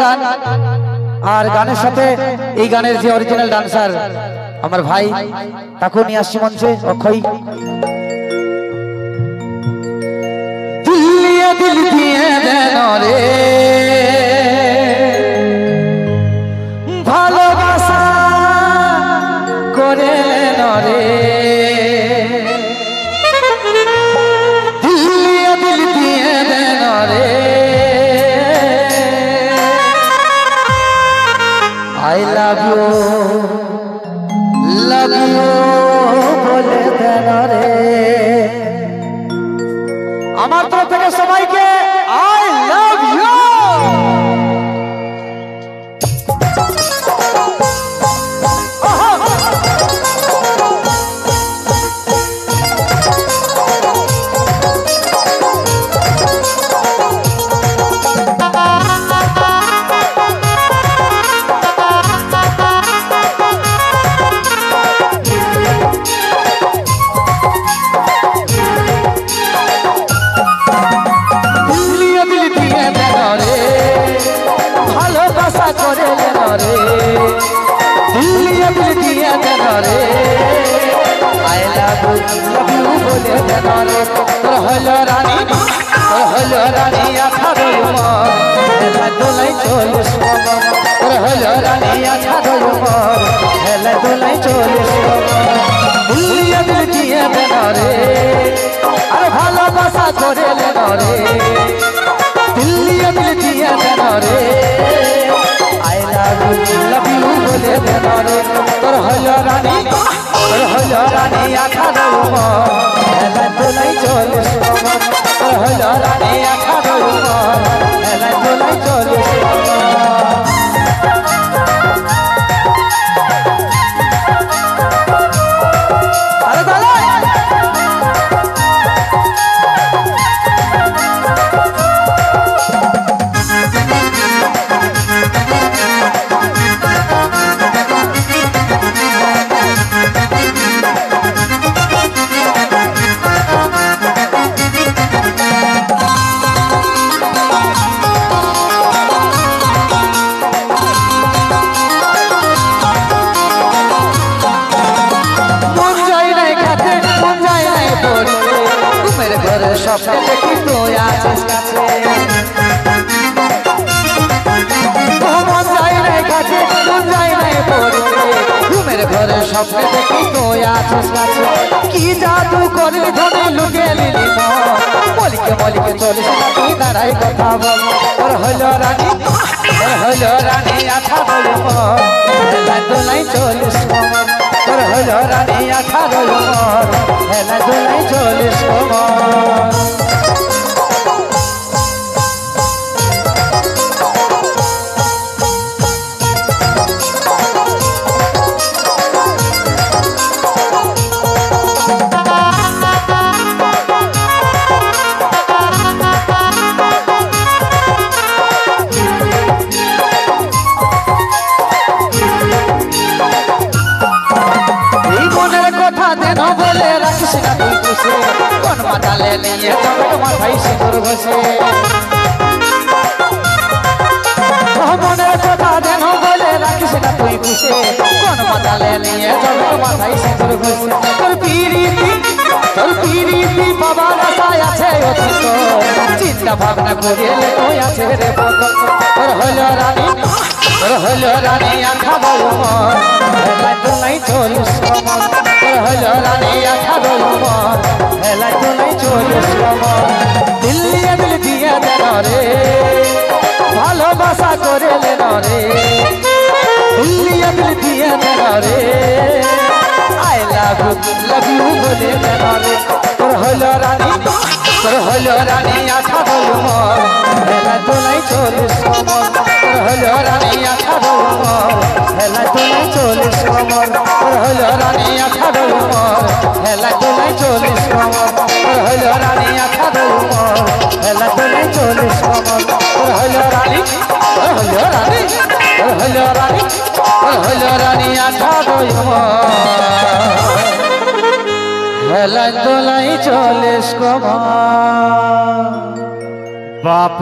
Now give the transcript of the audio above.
গান আর গানের সাথে এই গানের যে অরিজিনাল ডান্সার আমার ভাই তাকে নিয়ে আসছি মঞ্চে অক্ষয়। দিল দিয়ে দেন রে ভালোবাসা করে রে দিল দিয়ে দেন রে I love you বলে দেন রে। আমার তরফ থেকে সবাইকে I love you। ভালোবাসা করে রে দিল্লি দিয়ে দেন রে I love you বলে দেন রে। তোর হলো রানী আঠারো হেলা দোলাই চলে তোর হলো রানী আঠারো হেলা দোলাই চলে। স্বপ্নে দেখি তুই আছিস কাছে মন যায় নাই কাছে মন যায় নাই পড়তে ঘুমের ঘরে স্বপ্নে দেখি তুই আছিস কাছে কি জাদু করলি ধনে লুকিয়ে নিলি মলিকে চলিস না তুই দাঁড়াই কথা বল। তোর হলো রানী আঠারো হেলা দোলাই চলিস তোর হলো রানী আঠারো হেলা দোলাই চলিস কোন মাতালে নিয়ে তোমার মাথায় সিঁদুর ঘষে মনের কথা যেন বলে রাখিস না তুই খুশে কোন মাতালে নিয়ে তোমার মাথায় সিঁদুর ঘষে। তোর পিরিতি বাবার আশায় আছে অতীত চিন্তা ভাবনা করিয়ে তুই আছে রে তোর হলো রানী আঠারো হেলা দোলাই চলিস তোর হলো রানী আঠারো হেলা দোলাই চলিস দিল্লি দিয়ে দেন রে ভালোবাসা করে রে দিল্লি দিয়ে দেন রে I love you বলে দেন রে। তোর হলো রানী আঠারো হেলা দোলাই চলিস তোর হলো রানী আঠারো হেলা দোলাই চলিস তোর হলো রানী আঠারো হেলা দোলাই চলিস তোর হলো রানী আঠারো হেলা দোলাই চলিস তোর হলো রানী আঠারো হেলা দোলাই চলিস বাপ।